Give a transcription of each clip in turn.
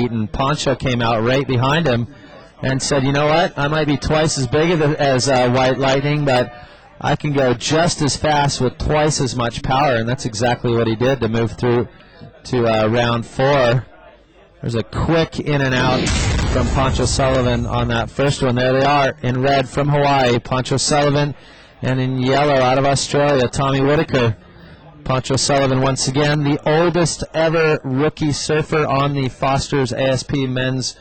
heat, and Pancho came out right behind him and said, you know what, I might be twice as big as White Lightning, but I can go just as fast with twice as much power, and that's exactly what he did to move through to round 4. There's a quick in and out from Pancho Sullivan on that first one. There they are in red from Hawaii, Pancho Sullivan, and in yellow out of Australia, Tommy Whitaker. Pancho Sullivan, once again, the oldest ever rookie surfer on the Foster's ASP Men's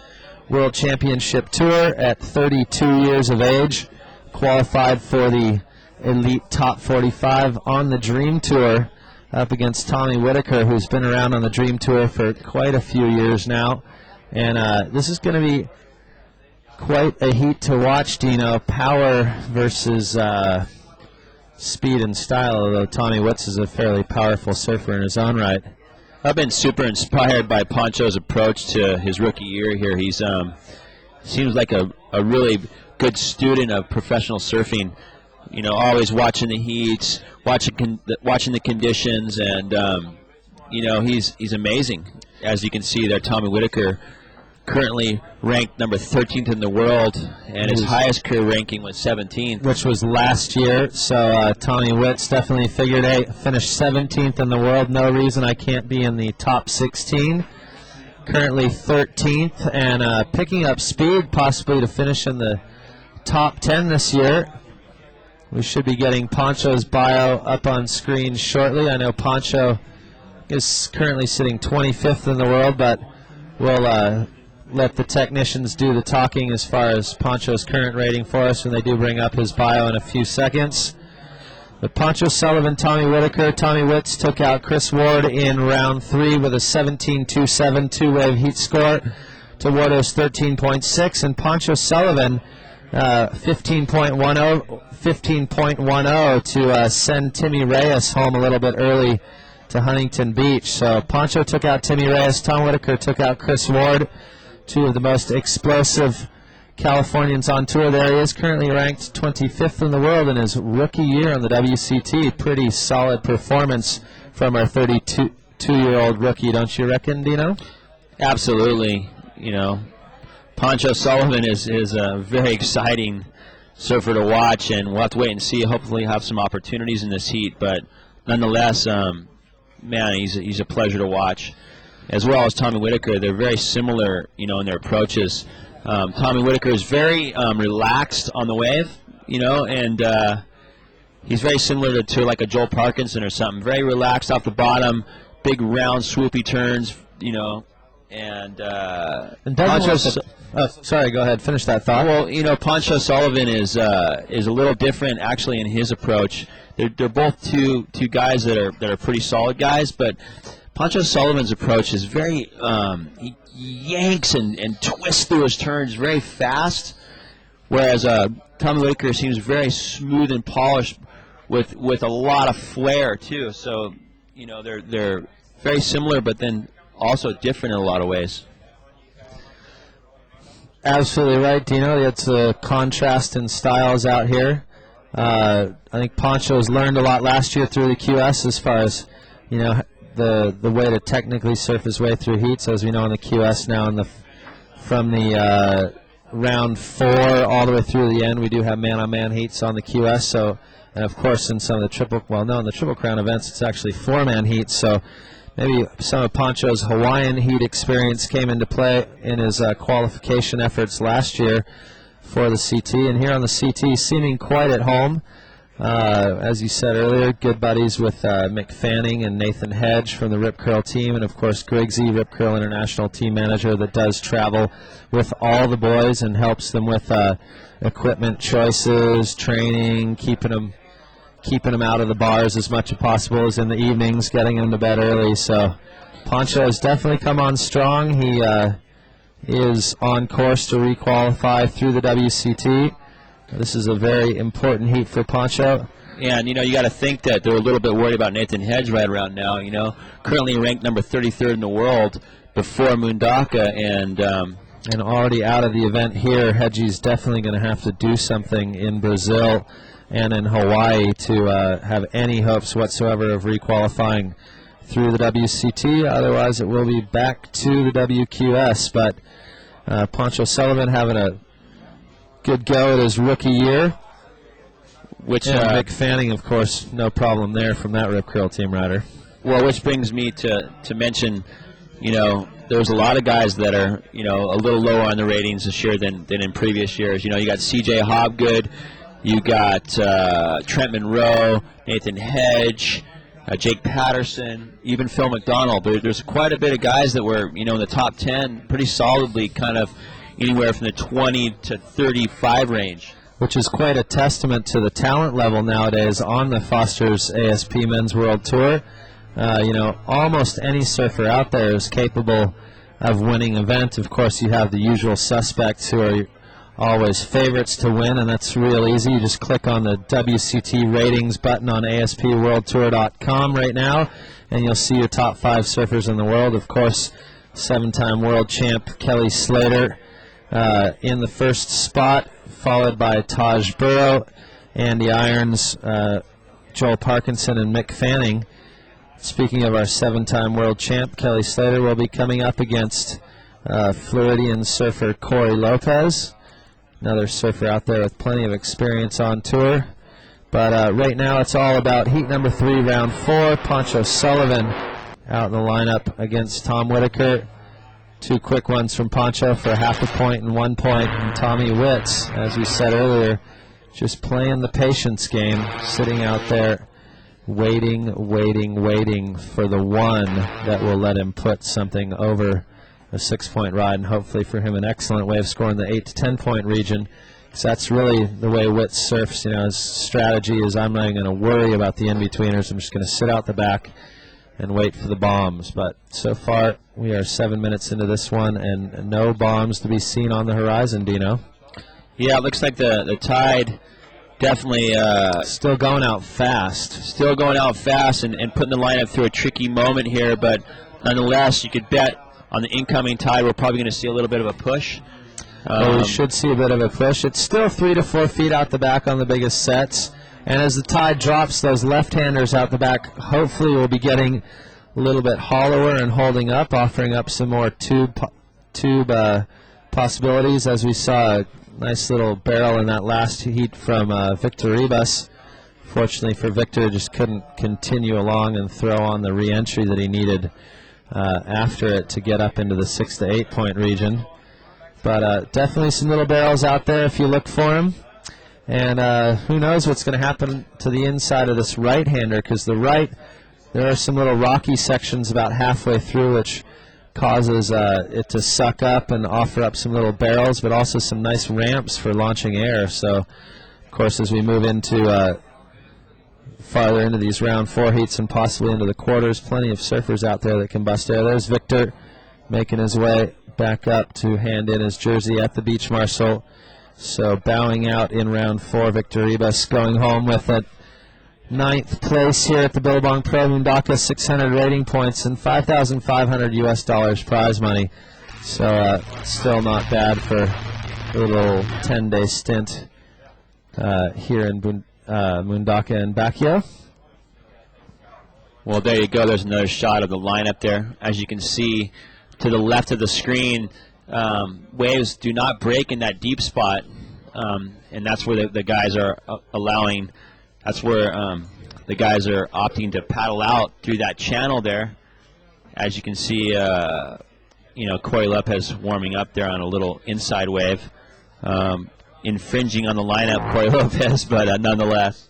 World Championship Tour at 32 years of age, qualified for the Elite Top 45 on the Dream Tour, up against Tommy Whitaker, who's been around on the Dream Tour for quite a few years now. And this is going to be quite a heat to watch, Dino. Power versus speed and style, although Tommy Witz is a fairly powerful surfer in his own right. I've been super inspired by Pancho's approach to his rookie year here. He's seems like a really good student of professional surfing. You know, always watching the heats, watching the conditions, and you know, he's amazing. As you can see there, Tommy Whitaker, currently ranked number 13th in the world, and his highest career ranking was 17th, which was last year. So Tommy Witz definitely figured, hey, finished 17th in the world. No reason I can't be in the top 16. Currently 13th, and picking up speed, possibly to finish in the top 10 this year. We should be getting Pancho's bio up on screen shortly. I know Pancho is currently sitting 25th in the world, but we'll let the technicians do the talking as far as Pancho's current rating for us when they do bring up his bio in a few seconds. But Pancho Sullivan, Tommy Whitaker, Tommy Witz took out Chris Ward in round 3 with a 17.27 two-wave heat score to Wardo's 13.6, and Pancho Sullivan 15.10 to send Timmy Reyes home a little bit early to Huntington Beach. So Pancho took out Timmy Reyes, Tom Whitaker took out Chris Ward, two of the most explosive Californians on tour. There he is, currently ranked 25th in the world in his rookie year on the WCT. Pretty solid performance from our 32-year-old rookie, don't you reckon, Dino? Absolutely. You know, Pancho Sullivan is a very exciting surfer to watch, and we'll have to wait and see. Hopefully have some opportunities in this heat, but nonetheless, man, he's a pleasure to watch. As well as Tommy Whitaker, they're very similar, you know, in their approaches. Tommy Whitaker is very relaxed on the wave, you know, and he's very similar to like a Joel Parkinson or something. Very relaxed off the bottom, big round swoopy turns, you know, and sorry, go ahead, finish that thought. Well, you know, Pancho Sullivan is a little different actually in his approach. They're both two guys that are pretty solid guys, but Pancho Sullivan's approach is very he yanks and twists through his turns very fast, whereas Tommy Whitaker seems very smooth and polished with a lot of flair too. So, you know, they're very similar, but then also different in a lot of ways. Absolutely right, Dino. It's a contrast in styles out here. I think Pancho's learned a lot last year through the QS as far as, you know, the way to technically surf his way through heats. As we know in the QS now, from the round 4 all the way through the end, we do have man-on-man heats on the QS. So, and of course in some of the in the Triple Crown events, it's actually 4-man heats. So maybe some of Pancho's Hawaiian heat experience came into play in his qualification efforts last year for the CT. And here on the CT, seeming quite at home. As you said earlier, good buddies with Mick Fanning and Nathan Hedge from the Rip Curl team, and of course Griggsy, Rip Curl International team manager, that does travel with all the boys and helps them with equipment choices, training, keeping them out of the bars as much as possible as in the evenings, getting them to bed early. So Pancho has definitely come on strong. He is on course to requalify through the WCT. This is a very important heat for Pancho. Yeah, and you know, you got to think that they're a little bit worried about Nathan Hedge right around now. You know, currently ranked number 33rd in the world before Mundaka, and already out of the event here. Hedgie's definitely going to have to do something in Brazil and in Hawaii to have any hopes whatsoever of requalifying through the WCT. Otherwise, it will be back to the WQS. But Pancho Sullivan having a good go at his rookie year. Which Mick Fanning, of course, no problem there from that Rip Curl team rider. Well, which brings me to mention, there's a lot of guys that are, a little lower on the ratings this year than in previous years. You got C.J. Hobgood, you got Trent Monroe, Nathan Hedge, Jake Patterson, even Phil McDonald. There's quite a bit of guys that were, in the top 10 pretty solidly, kind of anywhere from the 20 to 35 range. Which is quite a testament to the talent level nowadays on the Foster's ASP Men's World Tour. Almost any surfer out there is capable of winning an event. Of course, you have the usual suspects who are always favorites to win, and that's real easy. You just click on the WCT ratings button on ASPWorldTour.com right now, and you'll see your top 5 surfers in the world. Of course, 7-time world champ Kelly Slater in the first spot, followed by Taj Burrow, Andy Irons, Joel Parkinson, and Mick Fanning. Speaking of our 7-time world champ, Kelly Slater will be coming up against Floridian surfer Corey Lopez, another surfer out there with plenty of experience on tour. But right now it's all about heat number 3, round 4. Pancho Sullivan out in the lineup against Tom Whitaker. 2 quick ones from Pancho for half a point and 1 point. And Tommy Witz, as we said earlier, just playing the patience game, sitting out there waiting for the one that will let him put something over a 6-point ride, and hopefully for him an excellent way of scoring the 8 to 10 point region. Because that's really the way Witz surfs. His strategy is, I'm not even going to worry about the in-betweeners. I'm just going to sit out the back and wait for the bombs. But so far, we are 7 minutes into this one, and no bombs to be seen on the horizon, Dino. Yeah, it looks like the tide definitely still going out fast. Still going out fast and putting the lineup through a tricky moment here. But nonetheless, you could bet on the incoming tide we're probably going to see a little bit of a push. Well, we should see a bit of a push. It's still 3 to 4 feet out the back on the biggest sets. And as the tide drops, those left-handers out the back hopefully will be getting a little bit hollower and holding up, offering up some more tube possibilities, as we saw a nice little barrel in that last heat from Victor Ribas. Fortunately for Victor, just couldn't continue along and throw on the re-entry that he needed after it to get up into the 6 to 8 point region. But definitely some little barrels out there if you look for them. And who knows what's going to happen to the inside of this right-hander, because the right, there are some little rocky sections about halfway through which causes it to suck up and offer up some little barrels, but also some nice ramps for launching air. So, of course, as we move into farther into these round 4 heats and possibly into the quarters, plenty of surfers out there that can bust air. There's Victor making his way back up to hand in his jersey at the Beach Marshal. So bowing out in round 4, Victor Ribas going home with a 9th place here at the Billabong Pro Mundaka, 600 rating points and $5,500 US prize money. So still not bad for a little 10-day stint here in Mundaka and Bakio. Well, there you go. There's another shot of the lineup there. As you can see to the left of the screen, waves do not break in that deep spot, and that's where the guys are allowing. That's where the guys are opting to paddle out through that channel there. As you can see, Corey Lopez warming up there on a little inside wave, infringing on the lineup, Corey Lopez, but nonetheless,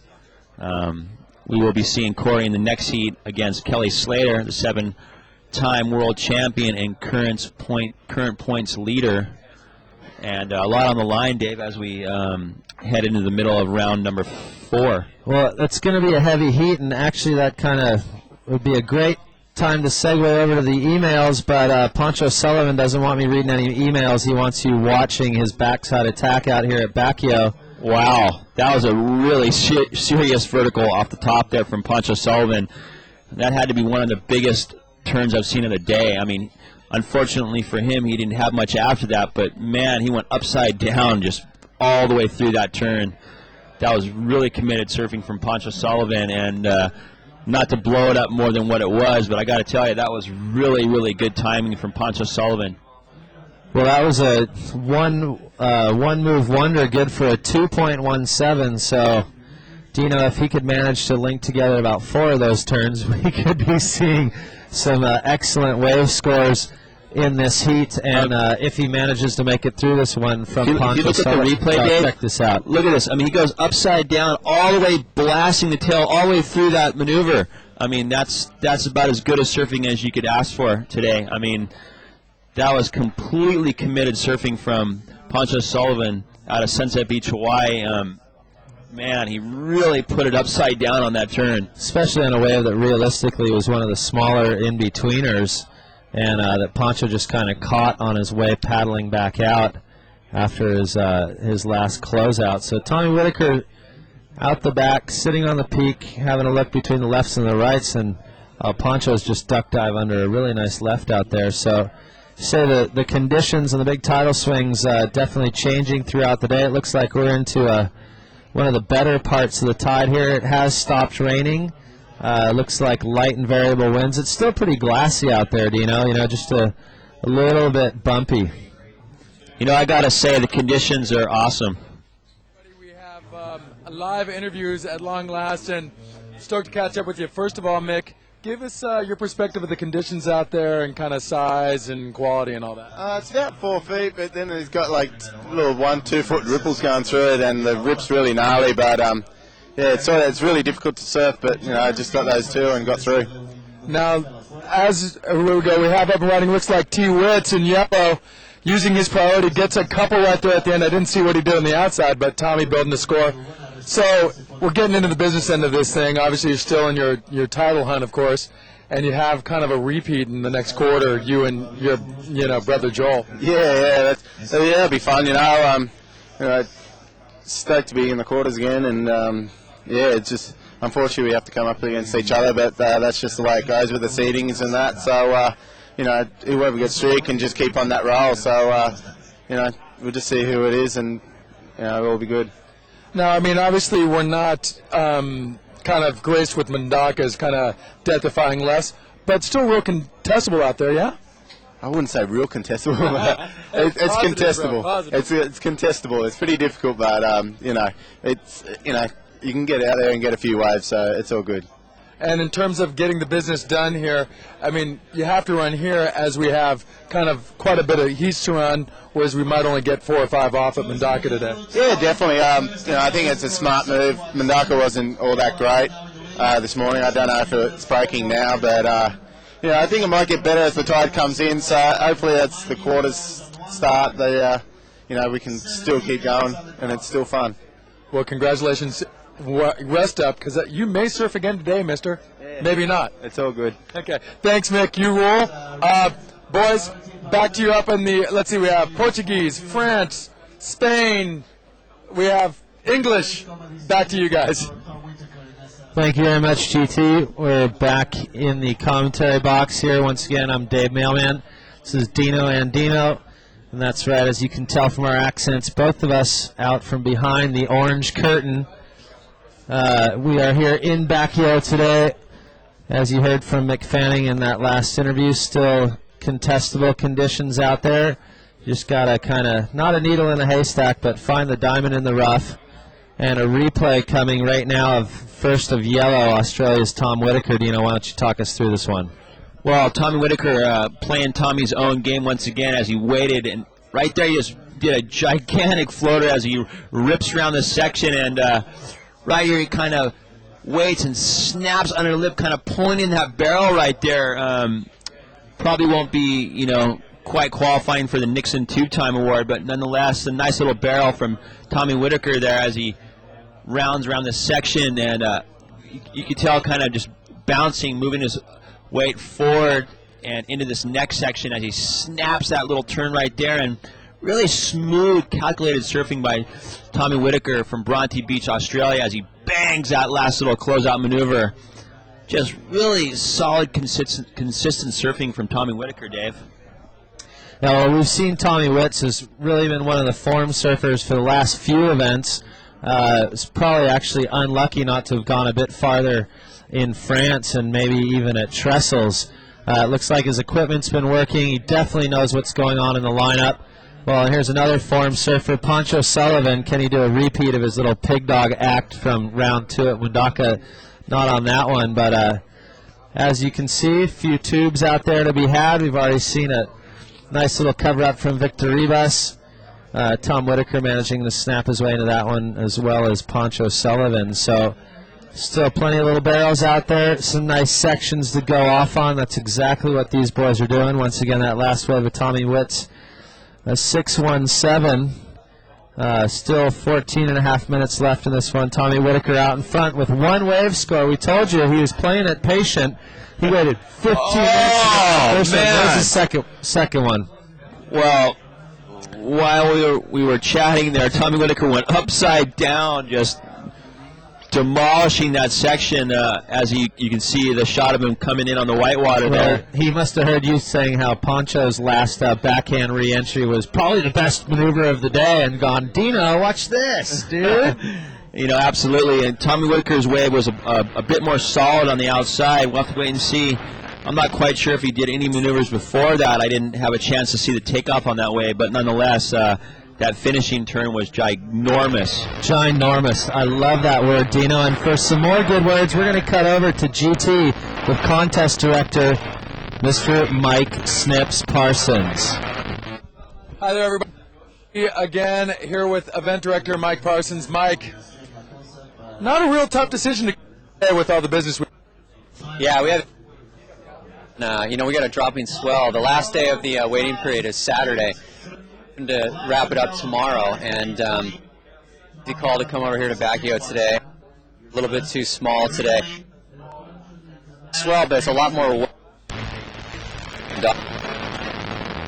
we will be seeing Corey in the next heat against Kelly Slater, the 7-time world champion and current points leader. And a lot on the line, Dave, as we head into the middle of round number 4. Well, it's going to be a heavy heat, and actually that kind of would be a great time to segue over to the emails, but Pancho Sullivan doesn't want me reading any emails. He wants you watching his backside attack out here at Bakio. Wow, that was a really serious vertical off the top there from Pancho Sullivan. That had to be one of the biggest turns I've seen of the day. I mean, unfortunately for him, he didn't have much after that, but man, he went upside down just all the way through that turn. That was really committed surfing from Pancho Sullivan, and not to blow it up more than what it was, but I got to tell you, that was really, really good timing from Pancho Sullivan. Well, that was a one-move wonder, good for a 2.17. So, Dino, if he could manage to link together about 4 of those turns, we could be seeing some excellent wave scores in this heat. And if he manages to make it through this one from Pancho, you look at the replay, Dave, check this out. Look at this. I mean, he goes upside down all the way, blasting the tail all the way through that maneuver. I mean, that's about as good a surfing as you could ask for today. I mean, that was completely committed surfing from Pancho Sullivan out of Sunset Beach, Hawaii. Man, he really put it upside down on that turn. Especially on a wave that realistically was one of the smaller in-betweeners, and that Pancho just kind of caught on his way paddling back out after his last closeout. So Tommy Whitaker out the back, sitting on the peak, having a look between the lefts and the rights, and Pancho's just duck dive under a really nice left out there. So say the conditions and the big tidal swings definitely changing throughout the day. It looks like we're into one of the better parts of the tide here. It has stopped raining. Looks like light and variable winds. It's still pretty glassy out there, Dino. You know, just a little bit bumpy. You know, I got to say the conditions are awesome. We have live interviews at long last, and stoked to catch up with you. First of all, Mick, give us your perspective of the conditions out there and kind of size and quality and all that. It's about 4 feet, but then it's got like little 1-2 foot ripples going through it, and the rip's really gnarly. But yeah, it's really difficult to surf. But you know, I just got those 2 and got through. Now, as we have up and running, looks like T. Witts in yellow, using his priority, gets a couple right there at the end. I didn't see what he did on the outside, but Tommy building the score. So we're getting into the business end of this thing. Obviously, you're still in your title hunt, of course, and you have kind of a repeat in the next quarter, you and your brother Joel. Yeah, it'll be fun. You know, stoked to be in the quarters again, and yeah, it's just unfortunately we have to come up against each other, but that's just the way it goes with the seedings and that. So you know, whoever gets through can just keep on that roll. So you know, we'll just see who it is, and you know, it'll be good. Now, I mean, obviously we're not kind of graced with Mundaka's kind of death-defying less, but still real contestable out there, yeah? I wouldn't say real contestable. It's Positive, contestable. bro, It's contestable. It's pretty difficult, but you know, you can get out there and get a few waves, so it's all good. And in terms of getting the business done here, I mean, you have to run here as we have kind of quite a bit of heats to run, whereas we might only get 4 or 5 off at Mundaka today. Yeah, definitely. You know, I think it's a smart move. Mundaka wasn't all that great this morning. I don't know if it's breaking now, but you know, I think it might get better as the tide comes in. So hopefully that's the quarters start. You know, we can still keep going, and it's still fun. Well, congratulations. Rest up, because you may surf again today, mister. Yeah. Maybe not. It's all good. Okay. Thanks, Mick. You rule. Boys, back to you up in the, let's see, we have Portuguese, France, Spain, we have English. Back to you guys. Thank you very much, GT. We're back in the commentary box here. Once again, I'm Dave Mailman. This is Dino and Dino. And that's right, as you can tell from our accents, both of us out from behind the orange curtain. We are here in Bakio today. As you heard from Mick Fanning in that last interview, still contestable conditions out there. You just got to kind of, not a needle in a haystack, but find the diamond in the rough. And a replay coming right now of first of yellow, Australia's Tom Whitaker. Dino, why don't you talk us through this one? Well, Tommy Whitaker playing Tommy's own game once again as he waited, and right there he just did a gigantic floater as he rips around the section, and right here he kind of waits and snaps under the lip, kind of pointing that barrel right there. Probably won't be, you know, quite qualifying for the Nixon two-time award, but nonetheless, a nice little barrel from Tommy Whitaker there as he rounds around the section, and you could tell kind of just bouncing, moving his weight forward and into this next section as he snaps that little turn right there, and really smooth, calculated surfing by Tommy Whitaker from Bronte Beach, Australia, as he bangs that last little closeout maneuver. Just really solid, consistent surfing from Tommy Whitaker, Dave. Now, well, we've seen Tommy Witts has really been one of the form surfers for the last few events. It's probably actually unlucky not to have gone a bit farther in France and maybe even at Trestles. It looks like his equipment's been working. He definitely knows what's going on in the lineup. Well, here's another form surfer, Pancho Sullivan. Can he do a repeat of his little pig dog act from round 2 at Mundaka? Not on that one, but as you can see, a few tubes out there to be had. We've already seen a nice little cover-up from Victor Ribas. Tom Whitaker managing to snap his way into that one, as well as Pancho Sullivan. So still plenty of little barrels out there. Some nice sections to go off on. That's exactly what these boys are doing. Once again, that last wave of Tommy Witt's a 6:17. Still 14 and a half minutes left in this one. Tommy Whitaker out in front with one wave score. We told you he was playing it patient. He waited 15 minutes. There's the second one. Well, while we were chatting there, Tommy Whitaker went upside down, just demolishing that section. As you can see the shot of him coming in on the whitewater there. He must have heard you saying how Pancho's last backhand re-entry was probably the best maneuver of the day, and gone, Dino, watch this, dude. Absolutely. And Tommy Whitaker's wave was a bit more solid on the outside. We'll have to wait and see. I'm not quite sure if he did any maneuvers before that. I didn't have a chance to see the takeoff on that wave, but nonetheless, that finishing turn was ginormous. Ginormous. I love that word, Dino. And for some more good words, we're going to cut over to GT with contest director, Mr. Mike Snips Parsons. Hi there, everybody. Again, here with event director Mike Parsons. Mike, not a real tough decision to get with all the business. Yeah, we have. We got a dropping swell. The last day of the waiting period is Saturday. To wrap it up tomorrow, and he called to come over here to Bakio today. A little bit too small today. Swell, but it's a lot more.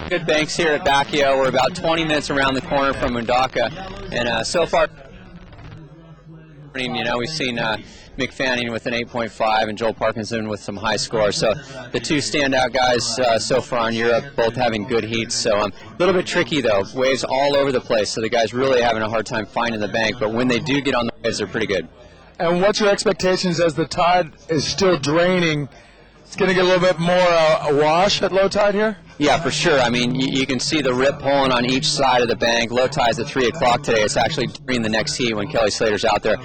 Good banks here at Bakio. We're about 20 minutes around the corner from Mundaka, and so far, we've seen Mick Fanning with an 8.5 and Joel Parkinson with some high scores. So the two standout guys so far in Europe, both having good heats. So a little bit tricky though. Waves all over the place. So the guys really having a hard time finding the bank. But when they do get on the waves, they're pretty good. And what's your expectations as the tide is still draining? It's going to get a little bit more a wash at low tide here? Yeah, for sure. I mean, you can see the rip pulling on each side of the bank. Low tide's at 3 o'clock today. It's actually during the next heat when Kelly Slater's out there.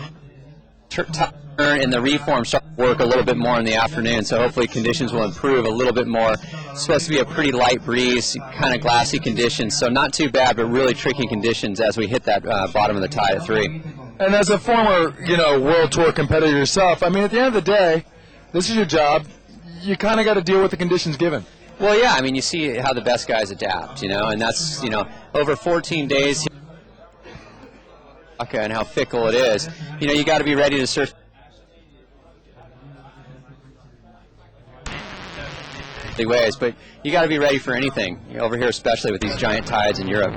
And the reform start to work a little bit more in the afternoon, so hopefully conditions will improve a little bit more. It's supposed to be a pretty light breeze, kind of glassy conditions, so not too bad, but really tricky conditions as we hit that bottom of the tide at 3. And as a former, World Tour competitor yourself, I mean, at the end of the day, this is your job. You kind of got to deal with the conditions given. Well, yeah, I mean, you see how the best guys adapt, and that's, over 14 days. And how fickle it is. You got to be ready to surf the waves, but you got to be ready for anything over here, especially with these giant tides in Europe.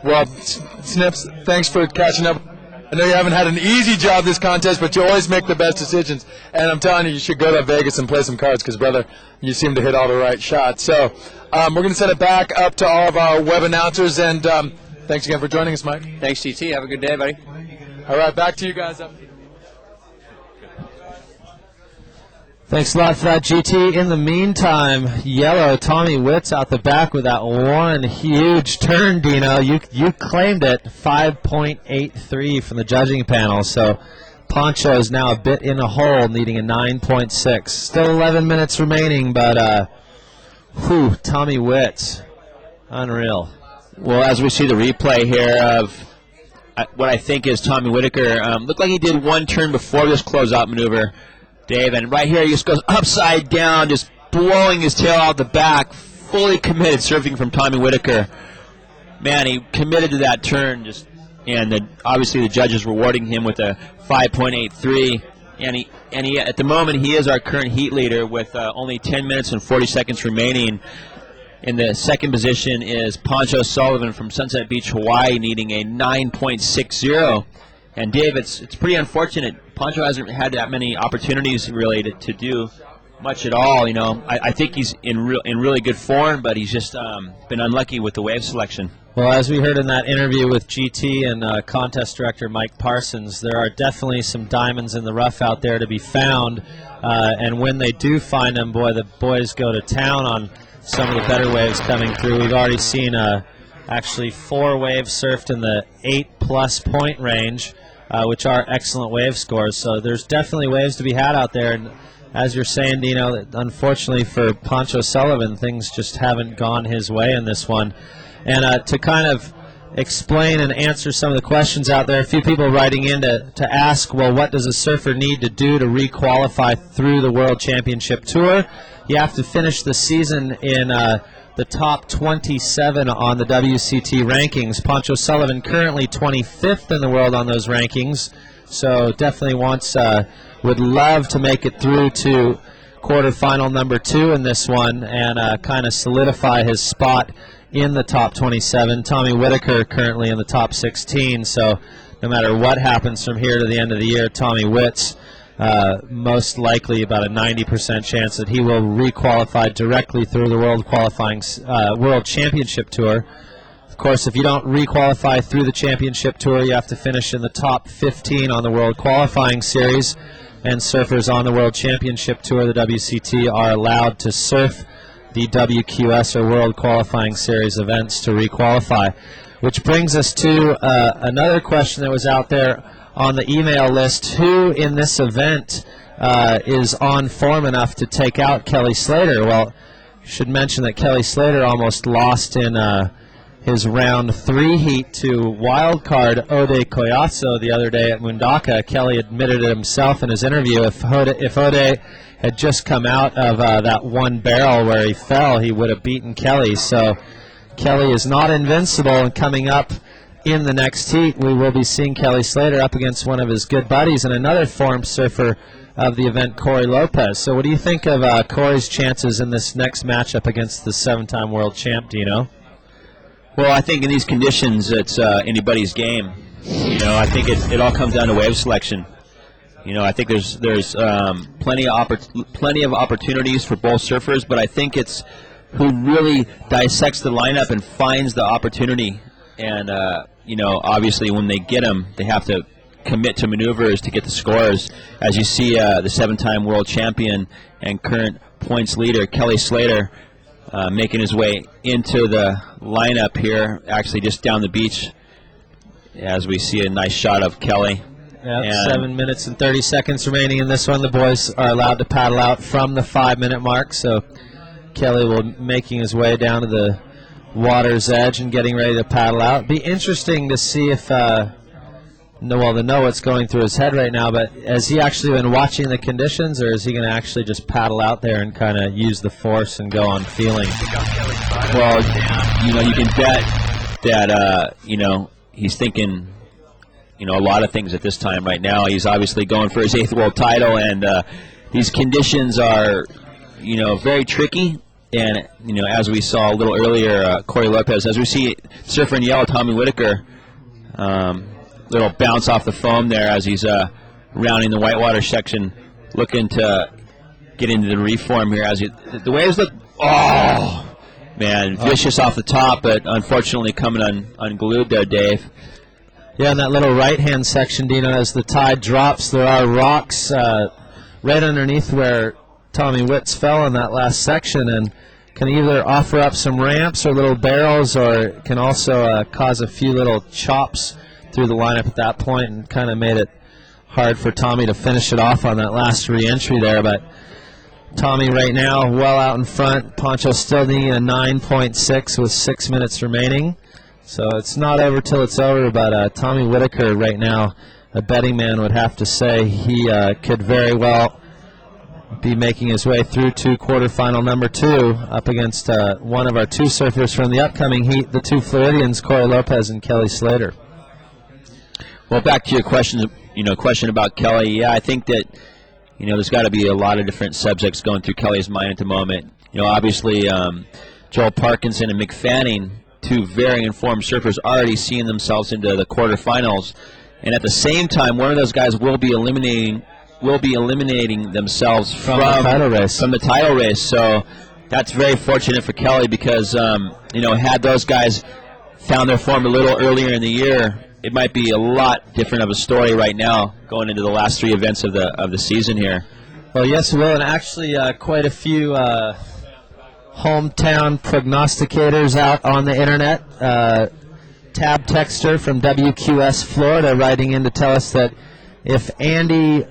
Well, Snips, thanks for catching up. I know you haven't had an easy job this contest, but you always make the best decisions. And I'm telling you, you should go to Vegas and play some cards because, brother, you seem to hit all the right shots. So we're going to send it back up to all of our web announcers, and thanks again for joining us, Mike. Thanks, GT. Have a good day, buddy. All right, back to you guys up. Thanks a lot for that, GT. In the meantime, yellow Tommy Witt's out the back with that one huge turn, Dino. You claimed it, 5.83 from the judging panel. So Pancho is now a bit in a hole, needing a 9.6. Still 11 minutes remaining, but Tommy Witt, unreal. Well, as we see the replay here of what I think is Tommy Whitaker, looked like he did one turn before this closeout maneuver, Dave, and right here he just goes upside down, just blowing his tail out the back, fully committed surfing from Tommy Whitaker. Man, he committed to that turn, and obviously the judges rewarding him with a 5.83, and he at the moment he is our current heat leader with only 10 minutes and 40 seconds remaining. In the second position is Pancho Sullivan from Sunset Beach, Hawaii, needing a 9.60. And Dave, it's pretty unfortunate. Pancho hasn't had that many opportunities really to do much at all. I think he's in really good form, but he's just been unlucky with the wave selection. Well, as we heard in that interview with GT and contest director Mike Parsons, there are definitely some diamonds in the rough out there to be found. And when they do find them, boy, the boys go to town on some of the better waves coming through. We've already seen actually 4 waves surfed in the 8+ point range, which are excellent wave scores. So there's definitely waves to be had out there. And as you're saying, Dino, unfortunately for Pancho Sullivan, things just haven't gone his way in this one. And to kind of explain and answer some of the questions out there, a few people writing in to ask, well, what does a surfer need to do to re-qualify through the World Championship Tour? You have to finish the season in the top 27 on the WCT rankings. Pancho Sullivan currently 25th in the world on those rankings, so definitely would love to make it through to quarterfinal number 2 in this one and kind of solidify his spot in the top 27. Tommy Whitaker currently in the top 16, so no matter what happens from here to the end of the year, Tommy Witt's most likely about a 90% chance that he will re-qualify directly through the World Championship Tour. Of course, if you don't re-qualify through the Championship Tour, you have to finish in the top 15 on the World Qualifying Series, and surfers on the World Championship Tour, the WCT, are allowed to surf the WQS or World Qualifying Series events to re-qualify. Which brings us to another question that was out there on the email list. Who in this event is on form enough to take out Kelly Slater? Well, I should mention that Kelly Slater almost lost in his round 3 heat to wildcard Ode Koyasu the other day at Mundaka. Kelly admitted it himself in his interview. If Ode had just come out of that one barrel where he fell, he would have beaten Kelly. So Kelly is not invincible, and coming up in the next heat, we will be seeing Kelly Slater up against one of his good buddies and another formed surfer of the event, Corey Lopez. So what do you think of Corey's chances in this next matchup against the 7-time world champ, Dino? Well, I think in these conditions, it's anybody's game. I think it all comes down to wave selection. I think there's plenty of opportunities for both surfers, but I think it's who really dissects the lineup and finds the opportunity. And obviously when they get them, they have to commit to maneuvers to get the scores. As you see, the 7-time world champion and current points leader Kelly Slater making his way into the lineup here, actually just down the beach, as we see a nice shot of Kelly. Yep, 7 minutes and 30 seconds remaining in this one. The boys are allowed to paddle out from the 5-minute mark, so Kelly will making his way down to the water's edge and getting ready to paddle out. Be interesting to see if to know what's going through his head right now, but has he actually been watching the conditions, or is he going to actually just paddle out there and kind of use the force and go on feeling? Well, you can bet that he's thinking a lot of things at this time right now. He's obviously going for his 8th world title, and these conditions are very tricky. And as we saw a little earlier, Corey Lopez, as we see surfer in yellow, Tommy Whitaker, little bounce off the foam there as he's rounding the whitewater section, looking to get into the reform here. As the waves look, vicious off the top, but unfortunately coming unglued there, Dave. Yeah, in that little right-hand section, Dino, as the tide drops, there are rocks right underneath where Tommy Witts fell in that last section, and can either offer up some ramps or little barrels, or can also cause a few little chops through the lineup at that point, and kind of made it hard for Tommy to finish it off on that last re-entry there. But Tommy right now well out in front. Pancho still needing a 9.6 with 6 minutes remaining. So it's not over till it's over, but Tommy Whitaker right now, a betting man would have to say he could very well be making his way through to quarterfinal number 2 up against one of our 2 surfers from the upcoming heat, the 2 Floridians, Corey Lopez and Kelly Slater. Well, back to your question about Kelly. Yeah, I think that there's got to be a lot of different subjects going through Kelly's mind at the moment. Obviously Joel Parkinson and Mick Fanning, 2 very informed surfers, already seeing themselves into the quarterfinals, and at the same time, one of those guys will be eliminating themselves from the title race. So that's very fortunate for Kelly, because had those guys found their form a little earlier in the year, it might be a lot different of a story right now going into the last 3 events of the season here. Well, yes, it will, and actually quite a few hometown prognosticators out on the internet. Tab Texter from WQS Florida writing in to tell us that if Andy,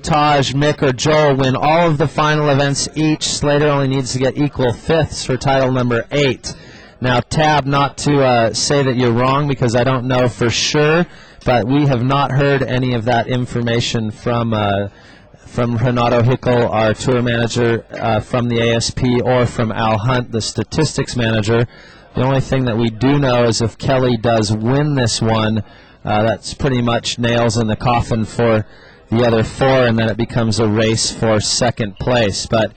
Taj, Mick, or Joel win all of the final events each, Slater only needs to get equal fifths for title number 8. Now, Tab, not to say that you're wrong because I don't know for sure, but we have not heard any of that information from Renato Hickel, our tour manager, from the ASP, or from Al Hunt, the statistics manager. The only thing that we do know is if Kelly does win this one, that's pretty much nails in the coffin for the other 4, and then it becomes a race for second place. But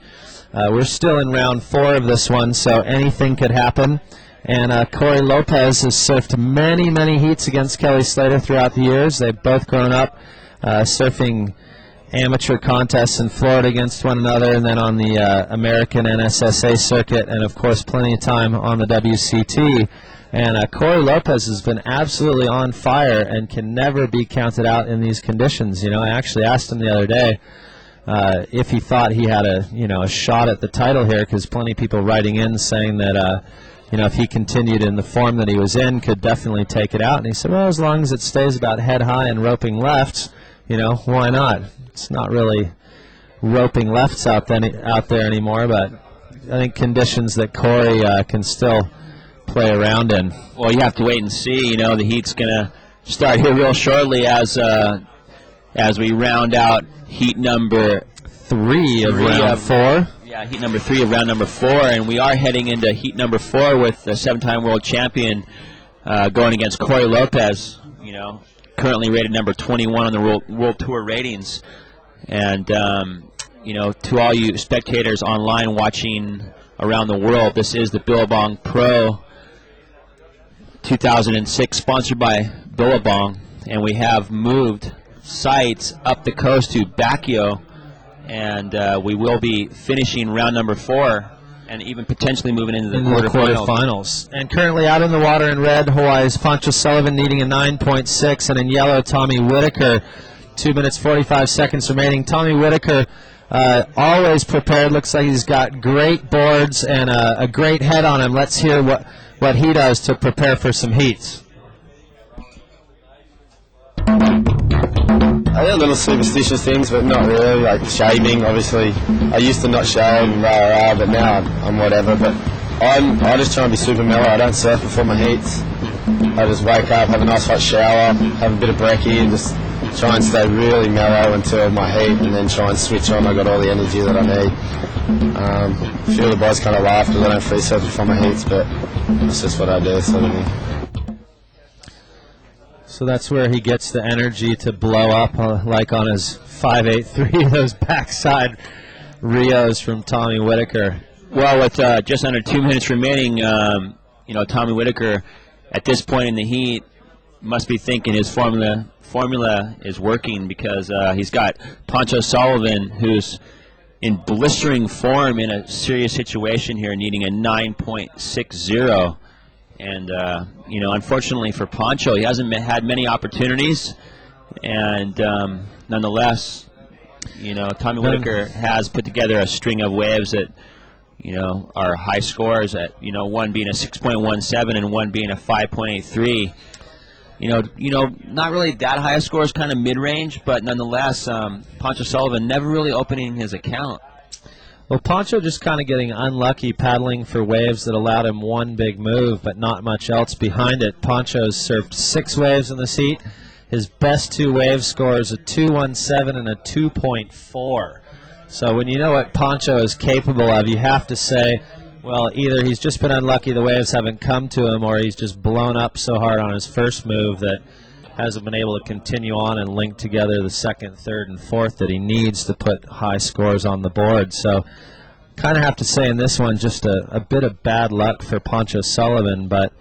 we're still in round 4 of this one, so anything could happen. And Corey Lopez has surfed many, many heats against Kelly Slater throughout the years. They've both grown up surfing amateur contests in Florida against one another, and then on the American NSSA circuit, and of course plenty of time on the WCT. And Corey Lopez has been absolutely on fire and can never be counted out in these conditions. You know, I actually asked him the other day if he thought he had a shot at the title here, because plenty of people writing in saying that if he continued in the form that he was in, could definitely take it out. And he said, well, as long as it stays about head high and roping left, why not? It's not really roping lefts out there anymore, but I think conditions that Corey can still play around in. Well, you have to wait and see. The heat's going to start here real shortly as we round out heat number 3 of round 4. Yeah, heat number 3 of round number 4, and we are heading into heat number 4 with the 7-time world champion going against Corey Lopez. Currently rated number 21 on the World Tour ratings. And, to all you spectators online watching around the world, this is the Billabong Pro 2006, sponsored by Billabong. And we have moved sites up the coast to Bakio. And we will be finishing round number 4 and even potentially moving into the quarterfinals. And currently out in the water in red, Hawaii's Pancho Sullivan needing a 9.6, and in yellow, Tommy Whitaker, 2 minutes 45 seconds remaining. Tommy Whitaker, always prepared. Looks like he's got great boards and a great head on him. Let's hear what he does to prepare for some heats. I did little superstitious things, but not really, like shaving, obviously. I used to not shave and but now I'm whatever. But I just try and be super mellow. I don't surf before my heats. I just wake up, have a nice hot shower, have a bit of brekkie, and just try and stay really mellow until my heat, and then try and switch on. I got all the energy that I need. A few of the boys kind of laugh because I don't free surf before my heats, but that's just what I do, sort of thing. So that's where he gets the energy to blow up, like on his 5.83, those backside Rios from Tommy Whitaker. Well, with just under 2 minutes remaining, Tommy Whitaker, at this point in the heat, must be thinking his formula is working, because he's got Pancho Sullivan, who's in blistering form in a serious situation here, needing a 9.60. And, unfortunately for Pancho, he hasn't had many opportunities. And nonetheless, Tommy Whitaker has put together a string of waves that, are high scores, at, one being a 6.17 and one being a 5.83. Not really that high scores, kind of mid-range, but nonetheless, Pancho Sullivan never really opening his account. Well, Pancho just kind of getting unlucky paddling for waves that allowed him one big move, but not much else behind it. Pancho's surfed 6 waves in this heat. His best 2 wave scores a 2.17 and a 2.4. So when you know what Pancho is capable of, you have to say, well, either he's just been unlucky, the waves haven't come to him, or he's just blown up so hard on his first move that hasn't been able to continue on and link together the second, third, and fourth that he needs to put high scores on the board. So kind of have to say in this one just a bit of bad luck for Pancho Sullivan, but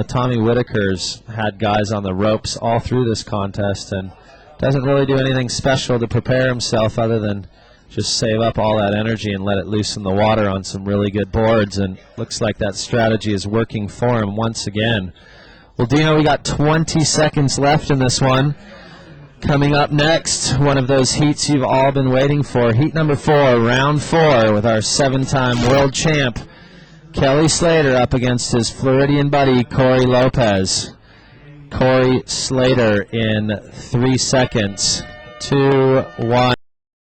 Tommy Whitaker's had guys on the ropes all through this contest and doesn't really do anything special to prepare himself other than just save up all that energy and let it loose in the water on some really good boards, and looks like that strategy is working for him once again. Well, Dino, we got 20 seconds left in this one. Coming up next, one of those heats you've all been waiting for. Heat number 4, round 4, with our 7-time world champ, Kelly Slater, up against his Floridian buddy, Corey Lopez. Corey Slater in 3 seconds. 2, 1.